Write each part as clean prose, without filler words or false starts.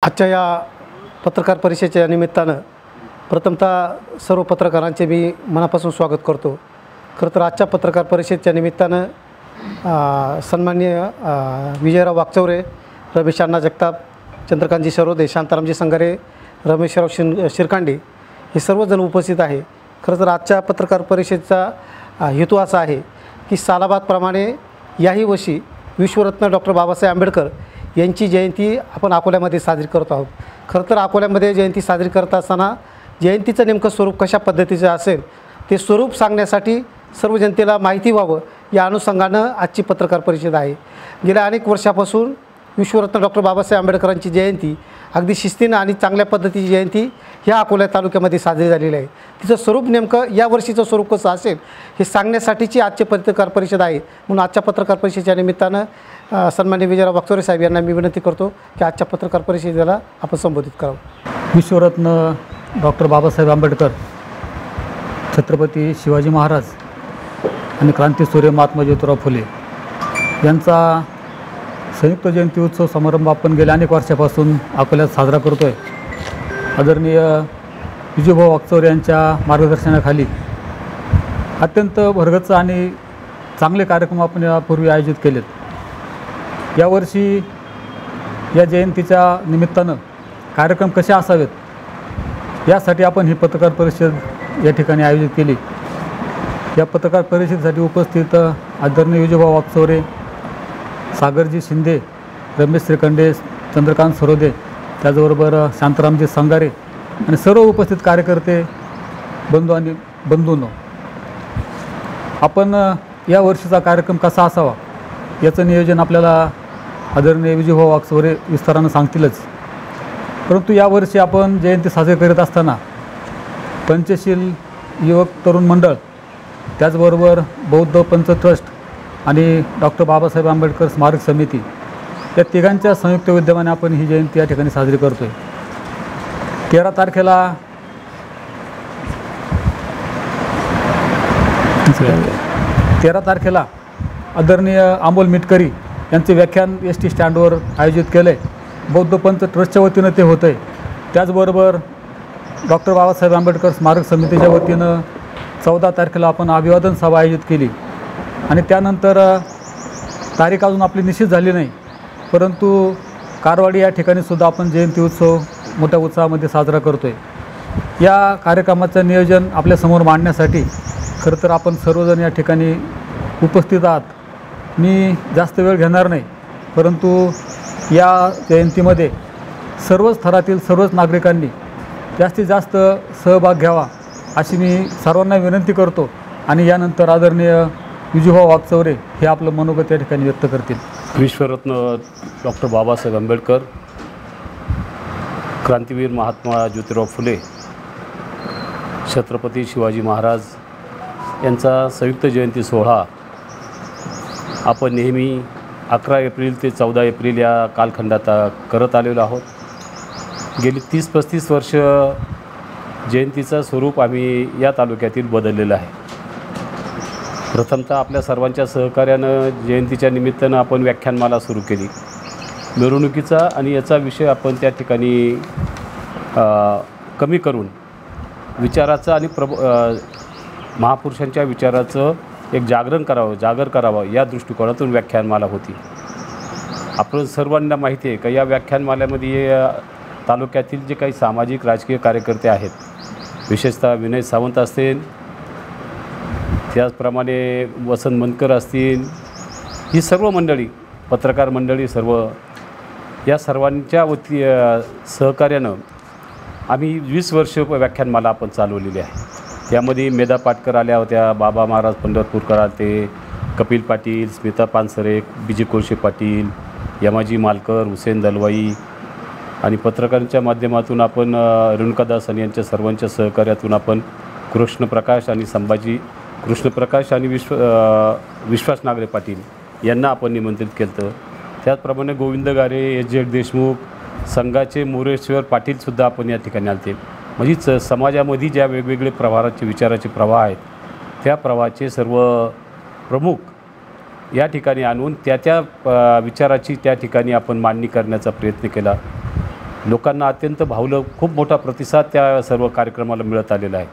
आजच्या या पत्रकार परिषदेच्या निमित्तानं प्रथमतः सर्व पत्रकारांचे मी मनापासून स्वागत करतो. खरं तर आजच्या पत्रकार परिषदेच्या निमित्तानं सन्माननीय विजयराव वाकचौरे, रमेश अण्णा जगताप, चंद्रकांतजी सरोदे, शांतारामजी संगारे, रमेशराव शिरकांडे हे सर्वजण उपस्थित आहे. खरं तर आजच्या पत्रकार परिषदेचा हेतू असा आहे की सालाबादप्रमाणे याही वर्षी विश्वरत्न डॉक्टर बाबासाहेब आंबेडकर यांची जयंती आपण अकोल्यामध्ये साजरी करत आहोत. खरं तर अकोल्यामध्ये जयंती साजरी करत असताना जयंतीचं नेमकं स्वरूप कशा पद्धतीचं असेल ते स्वरूप सांगण्यासाठी सर्व जनतेला माहिती व्हावं या अनुषंगानं आजची पत्रकार परिषद आहे. गेल्या अनेक वर्षापासून विश्वरत्न डॉक्टर बाबासाहेब आंबेडकरांची जयंती अगदी शिस्तीनं आणि चांगल्या पद्धतीची जयंती ह्या अकोला तालुक्यामध्ये साजरी झालेली आहे. तिचं स्वरूप नेमकं या वर्षीचं स्वरूप कसं असेल हे सांगण्यासाठीची आजची पत्रकार परिषद आहे. म्हणून आजच्या पत्रकार परिषदेच्या निमित्तानं सन्माननीय विजयराव वाकचौरे साहेब यांना मी विनंती करतो की आजच्या पत्रकार परिषदेला आपण संबोधित करावं. विश्वरत्न डॉक्टर बाबासाहेब आंबेडकर, छत्रपती शिवाजी महाराज आणि क्रांतीसूर्य महात्मा ज्योतिराव फुले यांचा संयुक्त जयंती उत्सव समारंभ आपण गेल्या अनेक वर्षापासून अकोल्यात साजरा करतो आहे. आदरणीय विजयभाऊ वाकचौरे यांच्या मार्गदर्शनाखाली अत्यंत भरगच्च आणि चांगले कार्यक्रम आपण यापूर्वी आयोजित केलेत. यावर्षी या जयंतीच्या निमित्तानं कार्यक्रम कसे असावेत यासाठी आपण ही पत्रकार परिषद या ठिकाणी आयोजित केली. या पत्रकार परिषदेसाठी उपस्थित आदरणीय विजयभाऊ वाकचौरे, सागरजी शिंदे, रमेश श्रीखंडे, चंद्रकांत सरोदे, त्याचबरोबर शांतारामजी संगारे आणि सर्व उपस्थित कार्यकर्ते बंधूंनो, आपण या वर्षीचा कार्यक्रम कसा असावा याचं नियोजन आपल्याला आदरणीय विजयभाऊ वाकचौरे विस्तारानं सांगतीलच. परंतु यावर्षी आपण जयंती साजरी करीत असताना पंचशील युवक तरुण मंडळ, त्याचबरोबर बौद्ध पंच ट्रस्ट आणि डॉक्टर बाबासाहेब आंबेडकर स्मारक समिती या तिघांच्या संयुक्त विद्यमाने आपण ही जयंती या ठिकाणी साजरी करतो आहे. 13 तारखेला आदरणीय अमोल मिटकरी यांचे व्याख्यान ST स्टँडवर आयोजित केलं आहे. बौद्ध पंच ट्रस्टच्या वतीनं ते होतं आहे. त्याचबरोबर डॉक्टर बाबासाहेब आंबेडकर स्मारक समितीच्या वतीनं 14 तारखेला आपण अभिवादन सभा आयोजित केली आणि त्यानंतर तारीख अजून आपली निश्चित झाली नाही, परंतु कारवाडी या ठिकाणीसुद्धा आपण जयंती उत्सव मोठ्या उत्साहामध्ये साजरा करतो आहे. या कार्यक्रमाचं नियोजन आपल्यासमोर मांडण्यासाठी खरं तर आपण सर्वजण या ठिकाणी उपस्थित आहात. मी जास्त वेळ घेणार नाही, परंतु या जयंतीमध्ये सर्वच थरातील सर्वच नागरिकांनी जास्तीत जास्त सहभाग घ्यावा अशी मी सर्वांना विनंती करतो आणि यानंतर आदरणीय विजयभाऊ वाकचौरे हे आपलं मनोगत या ठिकाणी व्यक्त करतील. विश्वरत्न डॉक्टर बाबासाहेब आंबेडकर, क्रांतीवीर महात्मा ज्योतिराव फुले, छत्रपती शिवाजी महाराज यांचा संयुक्त जयंती सोहळा आपण नेहमी 11 एप्रिल ते 14 एप्रिल या कालखंडात करत आलेलो आहोत. गेली 30-35 वर्ष जयंतीचं स्वरूप आम्ही या तालुक्यातील बदललेलं आहे. प्रथमतः आपल्या सर्वांच्या सहकार्यानं जयंतीच्या निमित्तानं आपण व्याख्यानमाला सुरू केली. मिरवणुकीचा आणि याचा विषय आपण त्या ठिकाणी कमी करून विचाराचं आणि महापुरुषांच्या विचाराचं एक जागर करावं या दृष्टिकोनातून व्याख्यानमाला होती. आपण सर्वांना माहिती आहे का या व्याख्यानमालेमध्ये तालुक्यातील जे काही सामाजिक राजकीय कार्यकर्ते आहेत, विशेषतः विनय सावंत असतील, त्याचप्रमाणे वसंत मनकर असतील, ही सर्व मंडळी, पत्रकार मंडळी, या सर्वांच्या सहकार्यानं आम्ही 20 वर्ष व्याख्यानमाला आपण चालवलेली आहे. त्यामध्ये मेधा पाटकर आल्या होत्या, बाबा महाराज पंढरपूरकर आलते, कपिल पाटील, स्मिता पानसरे, BG कोळशे पाटील, यमाजी मालकर, हुसेन दलवाई आणि पत्रकारांच्या माध्यमातून आपण रेणुकादास आणि यांच्या सर्वांच्या सहकार्यातून आपण कृष्णप्रकाश आणि विश्वास नागरे पाटील यांना आपण निमंत्रित केलं. त्याचप्रमाणे गोविंद गारे, SJ देशमुख, संघाचे मोरेश्वर पाटीलसुद्धा आपण या ठिकाणी आलते. म्हणजे समाजामध्ये ज्या वेगवेगळे विचाराचे प्रवाह आहेत त्या प्रवाहाचे सर्व प्रमुख या ठिकाणी आणून त्या विचाराची त्या ठिकाणी आपण मांडणी करण्याचा प्रयत्न केला. लोकांना अत्यंत भावलं, खूप मोठा प्रतिसाद त्या सर्व कार्यक्रमाला मिळत आलेला आहे.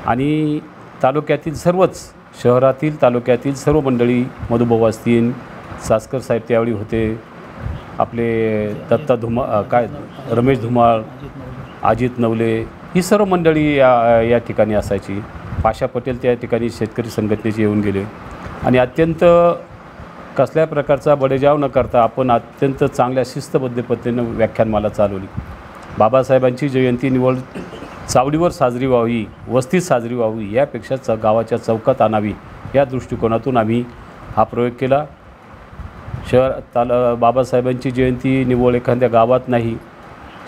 आणि तालुक्यातील सर्वच शहरातील तालुक्यातील सर्व मंडळी, मधुभाऊ असतील, सासकर साहेब त्यावेळी होते, आपले दत्ता रमेश धुमाळ, अजित नवले, ही सर्व मंडळी या ठिकाणी असायची. पाशा पटेल त्या ठिकाणी शेतकरी संघटनेचे येऊन गेले आणि अत्यंत कसल्या प्रकारचा बडेजाव न करता आपण अत्यंत चांगल्या शिस्तबद्ध पद्धतीनं व्याख्यानमाला चालवली. बाबासाहेबांची जयंती निवड चावडीवर साजरी व्हावी, वस्तीत साजरी व्हावी, यापेक्षा गावाच्या चौकात आणावी, या दृष्टिकोनातून आम्ही हा प्रयोग केला. बाबासाहेबांची जयंती निवड एखाद्या गावात नाही,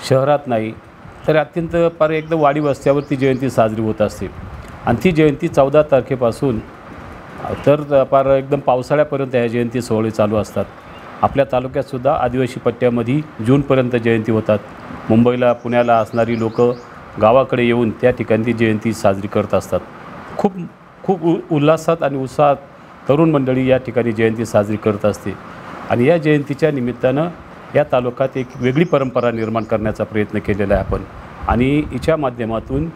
शहरात नाही, तर अत्यंत पार एकदम वाडी वस्त्यावरती जयंती साजरी होत असते. आणि ती जयंती 14 तारखेपासून तर पार एकदम पावसाळ्यापर्यंत ह्या जयंती सोहळे चालू असतात. आपल्या तालुक्यातसुद्धा आदिवासी पट्ट्यामध्ये जूनपर्यंत जयंती होतात. मुंबईला, पुण्याला असणारी लोक गावाकडे येऊन त्या ठिकाणी ती जयंती साजरी करत असतात. खूप उल्हासात आणि उत्साहात तरुण मंडळी या ठिकाणी जयंती साजरी करत असते. आणि या जयंतीच्या निमित्तानं या तालुक्यात एक वेगळी परंपरा निर्माण करण्याचा प्रयत्न केलेला आहे आपण. आणि हिच्या माध्यमातून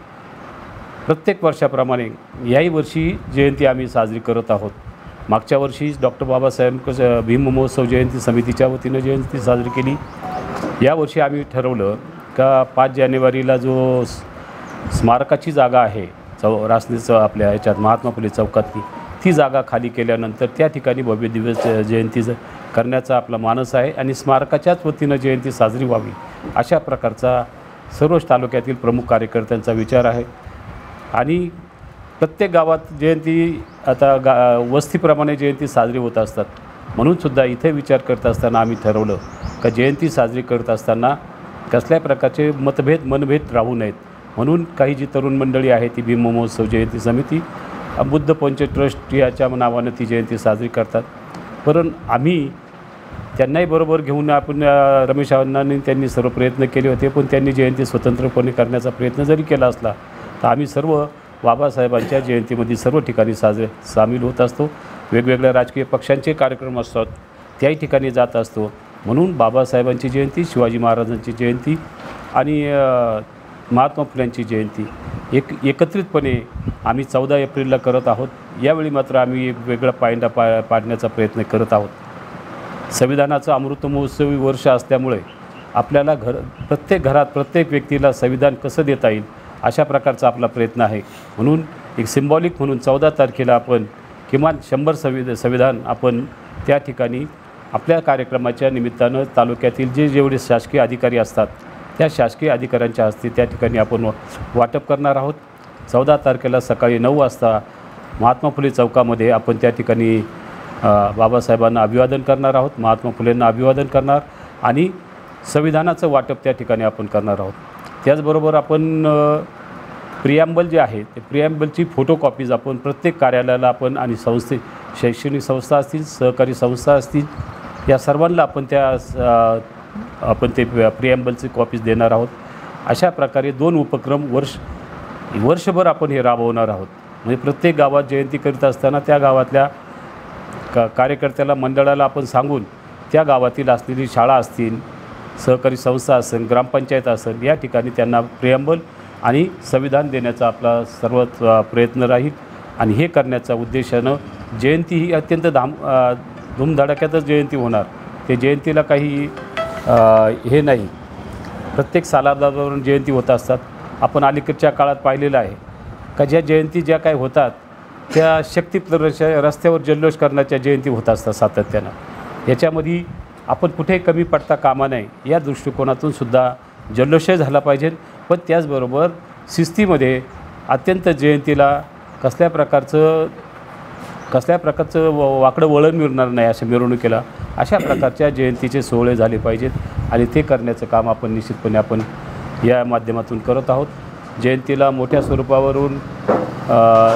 प्रत्येक वर्षाप्रमाणे याही वर्षी जयंती आम्ही साजरी करत आहोत. मागच्या वर्षी डॉक्टर बाबासाहेब भीम महोत्सव जयंती समितीच्या वतीनं जयंती साजरी केली. यावर्षी आम्ही ठरवलं का 5 जानेवारीला जो स्मारकाची जागा आहे रासनीचं आपल्या ह्याच्यात महात्मा फुले चौकातली, ती जागा खाली केल्यानंतर त्या ठिकाणी भव्य दिवस जयंती करण्याचा आपला मानस आहे. आणि स्मारकाच्याच वतीनं जयंती साजरी व्हावी अशा प्रकारचा सर्वच तालुक्यातील प्रमुख कार्यकर्त्यांचा विचार आहे. आणि प्रत्येक गावात जयंती आता वस्तीप्रमाणे जयंती साजरी होत असतात. म्हणूनसुद्धा इथे विचार करत असताना आम्ही ठरवलं का जयंती साजरी करत असताना कसल्या प्रकारचे मनभेद राहू नयेत. म्हणून काही जी तरुण मंडळी आहे ती भीम महोत्सव जयंती समिती, बुद्ध पंच ट्रस्ट याच्या नावानं ती जयंती साजरी करतात. पण आम्ही त्यांनाही बरोबर घेऊन आपण रमेश अण्णांनी त्यांनी सर्व प्रयत्न केले होते. पण त्यांनी जयंती स्वतंत्रपणे करण्याचा प्रयत्न जरी केला असला तर आम्ही सर्व बाबासाहेबांच्या जयंतीमध्ये सर्व ठिकाणी सामील होत असतो. वेगवेगळ्या राजकीय पक्षांचे कार्यक्रम असतात त्याही ठिकाणी जात असतो. म्हणून बाबासाहेबांची जयंती, शिवाजी महाराजांची जयंती आणि महात्मा फुल्यांची जयंती एकत्रितपणे आम्ही 14 एप्रिलला करत आहोत. यावेळी मात्र आम्ही वेगळा पायंडा पाडण्याचा प्रयत्न करत आहोत. संविधानाचं अमृत महोत्सवी वर्ष असल्यामुळे आपल्याला प्रत्येक घरात प्रत्येक व्यक्तीला संविधान कसं देता येईल अशा प्रकारचा आपला प्रयत्न आहे. म्हणून एक सिम्बॉलिक म्हणून 14 तारखेला आपण किमान 100 संविधान आपण त्या ठिकाणी आपल्या कार्यक्रमाच्या निमित्तानं तालुक्यातील जेवढे शासकीय अधिकारी असतात त्या शासकीय अधिकाऱ्यांच्या हस्ते त्या ठिकाणी आपण वाटप करणार आहोत. 14 तारखेला सकाळी 9 वाजता महात्मा फुले चौकामध्ये आपण त्या ठिकाणी बाबासाहेबांना अभिवादन करणार आहोत, महात्मा फुलेंना अभिवादन करणार आणि संविधानाचं वाटप त्या ठिकाणी आपण करणार आहोत. त्याचबरोबर आपण प्रिॲम्बल जे आहे ते प्रिॲम्बलची फोटोकॉपीज आपण प्रत्येक कार्यालयाला आपण आणि शैक्षणिक संस्था असतील, सहकारी संस्था असतील, या सर्वांना आपण ते प्रिॲम्बलची कॉपीज देणार आहोत. अशा प्रकारे 2 उपक्रम वर्षभर आपण हे राबवणार आहोत. म्हणजे प्रत्येक गावात जयंती करीत असताना त्या गावातल्या कार्यकर्त्याला, मंडळाला आपण सांगून त्या गावातील असलेली शाळा असतील, सहकारी संस्था असेल, ग्रामपंचायत असेल, या ठिकाणी त्यांना प्रिॲम्बल आणि संविधान देण्याचा आपला सर्व प्रयत्न राहील. आणि हे करण्याच्या उद्देशानं जयंती ही अत्यंत धूमधडाक्यातच जयंती होणार. ते जयंतीला काही हे नाही, प्रत्येक सालादावरून जयंती होत असतात. आपण अलीकडच्या काळात पाहिलेलं आहे का ज्या जयंती ज्या काही होतात त्या शक्ती रस्त्यावर जल्लोष करण्याच्या जयंती होत असतात सातत्यानं. याच्यामध्ये आपण कुठेही कमी पडता कामा नये या दृष्टिकोनातून सुद्धा जल्लोषही झाला पाहिजे. पण त्याचबरोबर शिस्तीमध्ये अत्यंत जयंतीला कसल्या प्रकारचं वाकडं वळण मिळणार नाही अशा मिरवणुकीला अशा प्रकारच्या जयंतीचे सोहळे झाले पाहिजेत. आणि ते करण्याचं काम आपण निश्चितपणे आपण या माध्यमातून करत आहोत. जयंतीला मोठ्या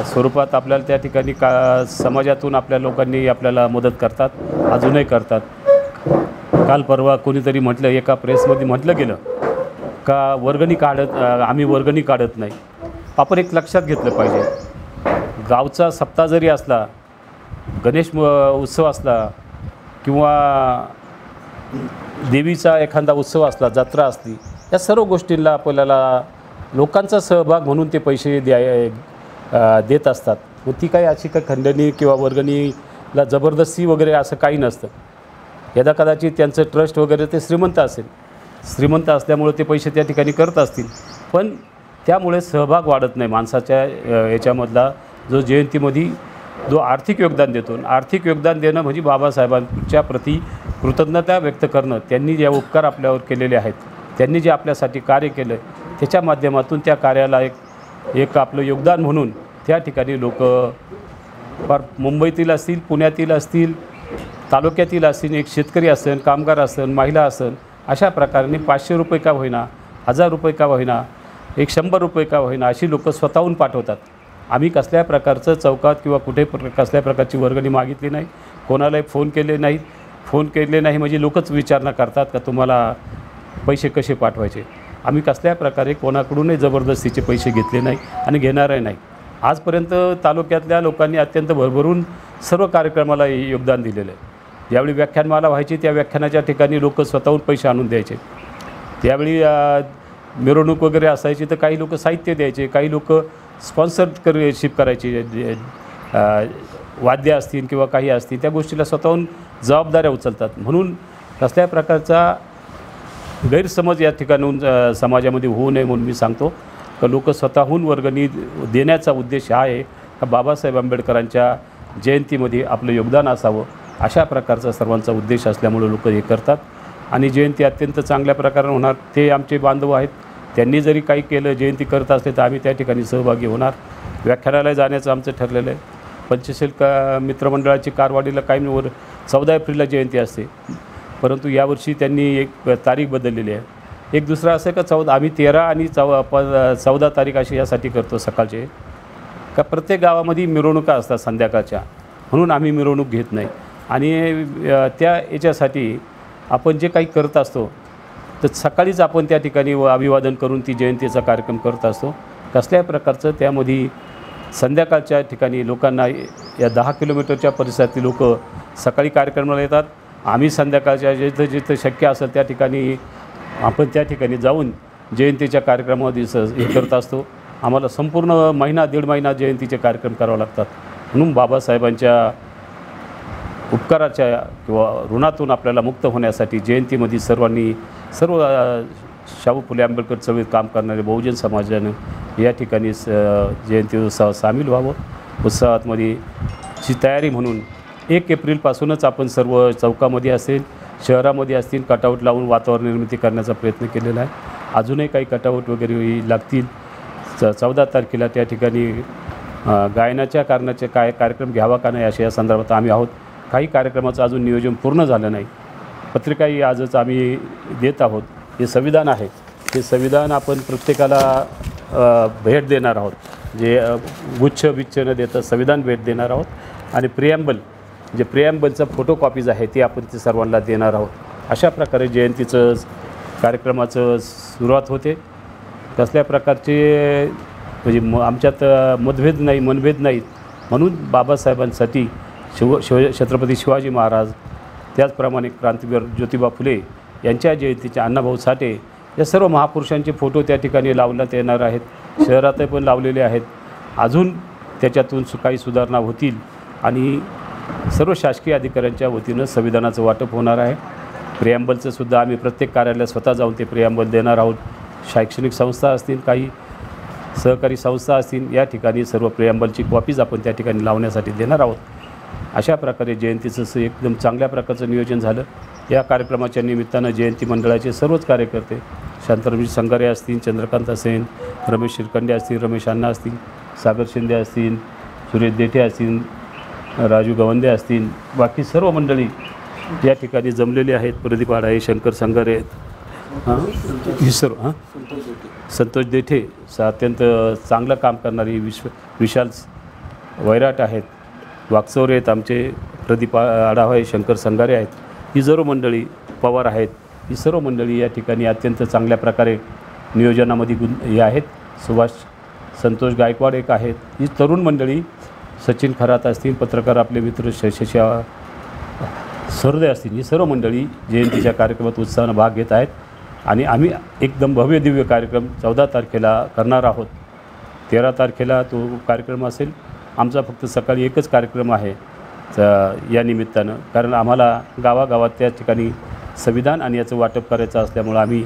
स्वरूपात आपल्याला त्या ठिकाणी समाजातून आपल्या लोकांनी आपल्याला मदत करतात, अजूनही करतात. काल परवा कोणीतरी म्हटलं, एका प्रेसमध्ये म्हटलं गेलं का आम्ही वर्गणी काढत नाही. आपण एक लक्षात घेतलं पाहिजे, गावचा सप्ताह जरी असला, गणेश उत्सव असला किंवा देवीचा एखादा उत्सव असला, जत्रा असली, या सर्व गोष्टींना आपल्याला लोकांचा सहभाग म्हणून ते पैसे देत असतात. व ती काही अशी काही खंडणी किंवा वर्गणीला जबरदस्ती वगैरे असं काही नसतं. यदा कदाचित त्यांचं ट्रस्ट वगैरे ते श्रीमंत असेल, श्रीमंत असल्यामुळे ते पैसे त्या ठिकाणी करत असतील, पण त्यामुळे सहभाग वाढत नाही माणसाच्या याच्यामधला जो जयंतीमध्ये जो आर्थिक योगदान देतो. आर्थिक योगदान देणं म्हणजे बाबासाहेबांच्या प्रती कृतज्ञता व्यक्त करणं. त्यांनी जे उपकार आपल्यावर केलेले आहेत, त्यांनी जे आपल्यासाठी कार्य केलं, त्याच्या माध्यमातून त्या कार्याला एक आपलं योगदान म्हणून त्या ठिकाणी लोक फार मुंबईतील असतील, पुण्यातील असतील, तालुक्यातील असतील, एक शेतकरी असेल, कामगार असेल, महिला असेल, अशा प्रकारे 500 रुपये का होईना, 1000 रुपये का होईना, 100 रुपये का होईना, अशी लोक स्वतःहून पाठवतात. आम्ही कसल्या प्रकारचं चौकात किंवा कुठे कसल्या प्रकारची वर्गणी मागितली नाही, कोणालाही फोन केले नाहीत. फोन केले नाही म्हणजे लोकच विचारणा करतात का तुम्हाला पैसे कसे पाठवायचे. आम्ही कसल्या प्रकारे कोणाकडूनही जबरदस्तीचे पैसे घेतले नाही आणि घेणारही नाही. आजपर्यंत तालुक्यातल्या लोकांनी अत्यंत भरभरून सर्व कार्यक्रमाला योगदान दिलेलं आहे. ज्यावेळी व्याख्यानमाला व्हायची त्या व्याख्यानाच्या ठिकाणी लोक स्वतःहून पैसे आणून द्यायचे. त्यावेळी मिरवणूक वगैरे असायची तर काही लोक साहित्य द्यायचे, काही लोक स्पॉन्सरशिप करायची, वाद्य असतील किंवा काही असतील, त्या गोष्टीला स्वतःहून जबाबदाऱ्या उचलतात. म्हणून कसल्या प्रकारचा गैरसमज या ठिकाणून समाजामध्ये होऊ नये म्हणून मी सांगतो की लोक स्वतःहून वर्गणी देण्याचा उद्देश हा आहे का बाबासाहेब आंबेडकरांच्या जयंतीमध्ये आपलं योगदान असावं. अशा प्रकारचा सर्वांचा उद्देश असल्यामुळे लोक हे करतात आणि जयंती अत्यंत चांगल्या प्रकारे होणार. ते आमचे बांधव आहेत, त्यांनी जरी काही केलं, जयंती करत असले तर आम्ही त्या ठिकाणी सहभागी होणार. व्याख्यानाला जाण्याचं आमचं ठरलेलं आहे. पंचशील मित्रमंडळाची कारवाडीला काही 14 एप्रिलला जयंती असते, परंतु यावर्षी त्यांनी एक तारीख बदललेली आहे. एक दुसरं असं का आम्ही 13 आणि 14 तारीख अशी यासाठी करतो सकाळचे का प्रत्येक गावामध्ये मिरवणुका असतात संध्याकाळच्या, म्हणून आम्ही मिरवणूक घेत नाही. आणि त्या याच्यासाठी आपण जे काही करत असतो तर सकाळीच आपण त्या ठिकाणी अभिवादन करून ती जयंतीचा कार्यक्रम करत असतो. कसल्याही प्रकारचं त्यामध्ये संध्याकाळच्या ठिकाणी लोकांना या 10 किलोमीटरच्या परिसरातील लोक सकाळी कार्यक्रमाला येतात. आम्ही संध्याकाळच्या जिथं जिथं शक्य असेल त्या ठिकाणी आपण त्या ठिकाणी जाऊन जयंतीच्या कार्यक्रमामध्ये हे करत असतो. आम्हाला संपूर्ण महिना 1.5 महिना जयंतीचे कार्यक्रम करावे लागतात. म्हणून बाबासाहेबांच्या उपकाराच्या किंवा ऋणातून आपल्याला मुक्त होण्यासाठी जयंतीमध्ये सर्व शाहू फुले आंबेडकर चळवळीत काम करणारे बहुजन समाजानं या ठिकाणी जयंती उत्सवात सामील व्हावं. उत्सवातमध्ये ची तयारी म्हणून 1 एप्रिलपासूनच आपण सर्व चौकामध्ये असेल, शहरामध्ये असतील, कटआउट लावून वातावरण निर्मिती करण्याचा प्रयत्न केलेला आहे. अजूनही काही कटआउट वगैरे लागतील. 14 तारखेला त्या ठिकाणी गायनाच्या कारणाचे काय कार्यक्रम घ्यावा का नाही अशा या संदर्भात आम्ही आहोत. काही कार्यक्रमाचं अजून नियोजन पूर्ण झालं नाही. पत्रिकाही आजच आम्ही देत आहोत. हे संविधान आहे, हे संविधान आपण प्रत्येकाला भेट देणार आहोत. जे गुच्छ न देता संविधान भेट देणार आहोत. आणि प्रिॲम्बलचं फोटोकॉपीज आहे ते आपण ते सर्वांना देणार आहोत. अशा प्रकारे जयंतीचं कार्यक्रमाचं सुरुवात होते. कसल्या प्रकारचे म्हणजे आमच्यात मनभेद नाहीत. म्हणून बाबासाहेबांसाठी छत्रपती शिवाजी महाराज, त्याचप्रमाणे क्रांतीवीर ज्योतिबा फुले यांच्या जयंतीच्या अण्णाभाऊ साठे या सर्व महापुरुषांचे फोटो त्या ठिकाणी लावण्यात येणार आहेत. शहरातही पण लावलेले आहेत. अजून त्याच्यातून काही सुधारणा होतील आणि सर्व शासकीय अधिकाऱ्यांच्या वतीनं संविधानाचं वाटप होणार आहे. प्रिॲम्बलचं सुद्धा आम्ही प्रत्येक कार्यालयात स्वतः जाऊन ते प्रिॲम्बल देणार आहोत. शैक्षणिक संस्था असतील, काही सहकारी संस्था असतील, या ठिकाणी सर्व प्रिॲम्बलची कॉपीज आपण त्या ठिकाणी लावण्यासाठी देणार आहोत. अशा प्रकारे जयंतीचं एकदम चांगल्या प्रकारचं नियोजन झालं. या कार्यक्रमाच्या निमित्तानं जयंती मंडळाचे सर्वच कार्यकर्ते, शांताराम संगारे असतील, चंद्रकांत असेल, रमेश शिरकंडे असतील, रमेश अण्णा असतील, सागर शिंदे असतील, सुरेश देठे असतील, राजू गवंदे असतील, बाकी सर्व मंडळी या ठिकाणी जमलेली आहेत. प्रदीप आडाळे, शंकर संगारे आहेत, सर्व संतोष देठे अत्यंत चांगलं काम करणारी विशाल वैराट आहेत, वागचौरे आहेत आमचे, प्रदीप आडाळे, शंकर संगारे आहेत, ही सर्व मंडळी, पवार आहेत, ही सर्व मंडळी या ठिकाणी अत्यंत चांगल्या प्रकारे नियोजनामध्ये हे आहेत. संतोष गायकवाड एक आहेत. ही तरुण मंडळी, सचिन खरात असतील, पत्रकार आपले मित्र सहृदय असतील ही सर्व मंडळी जयंतीच्या कार्यक्रमात उत्साहानं भाग घेत आहेत आणि आम्ही एकदम भव्य दिव्य कार्यक्रम 14 तारखेला करणार आहोत. 13 तारखेला तो कार्यक्रम असेल. आमचा फक्त सकाळी एकच कार्यक्रम आहे या निमित्तानं, कारण आम्हाला गावागावात त्या ठिकाणी संविधान आणि याचं वाटप करायचं असल्यामुळं आम्ही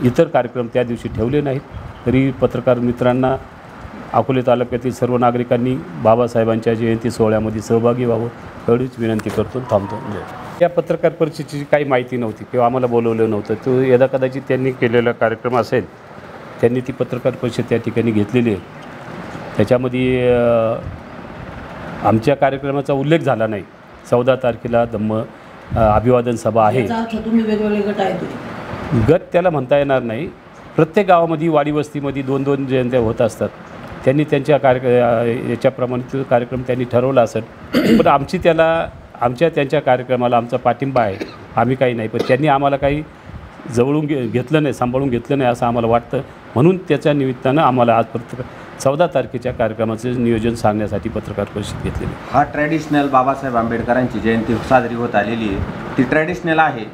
इतर कार्यक्रम त्या दिवशी ठेवले नाहीत. तरी पत्रकार मित्रांना, अकोले तालुक्यातील सर्व नागरिकांनी बाबासाहेबांच्या जयंती सोहळ्यामध्ये सहभागी व्हावं एवढीच विनंती करतो. थांबतो. या पत्रकार परिषदेची काही माहिती नव्हती किंवा आम्हाला बोलवलं नव्हतं. तो यदा कदाचित त्यांनी केलेला कार्यक्रम असेल, त्यांनी ती पत्रकार परिषद त्या ठिकाणी घेतलेली आहे. त्याच्यामध्ये आमच्या कार्यक्रमाचा उल्लेख झाला नाही. 14 तारखेला धम्म अभिवादन सभा आहे. तुम्ही वेगवेगळे गट आहेत, गट त्याला म्हणता येणार नाही. प्रत्येक गावामध्ये वाडी वस्तीमध्ये 2-2 जयंत्या होत असतात. त्यांनी त्यांच्या याच्याप्रमाणे कार्यक्रम त्यांनी ठरवला असेल, पण त्यांच्या कार्यक्रमाला आमचा पाठिंबा आहे. आम्ही काही नाही, पण त्यांनी आम्हाला काही जवळून घेतलं नाही, सांभाळून घेतलं नाही असं आम्हाला वाटतं. म्हणून त्याच्या निमित्तानं आम्हाला आज 14 तारखेच्या कार्यक्रमाचं नियोजन सांगण्यासाठी पत्रकार परिषद घेतलेली. हा ट्रॅडिशनल बाबासाहेब आंबेडकरांची जयंती साजरी होत आलेली आहे. ती ट्रॅडिशनल आहे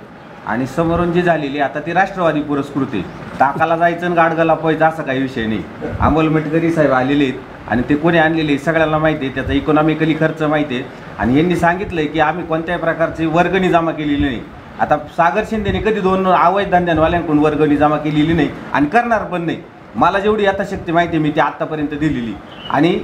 आणि समोरून जी झालेली आता ती राष्ट्रवादी पुरस्कृत आहे. टाकाला जायचं आणि गाडगाला पोहायचं असं काही विषय नाही. अमोल मेटकरी साहेब आलेले आहेत आणि ते कोणी आणलेले सगळ्यांना माहिती आहे. त्याचा इकॉनॉमिकली खर्च माहिती आहे आणि यांनी सांगितलं आहे की आम्ही कोणत्याही प्रकारची वर्गणी जमा केलेली नाही. आता सागर शिंदेने कधी 2 अवैध धंद्यांवाल्यांकडून वर्गणी जमा केलेली नाही आणि करणार पण नाही. मला जेवढी यथाशक्ती माहिती आहे मी ती आत्तापर्यंत दिलेली. आणि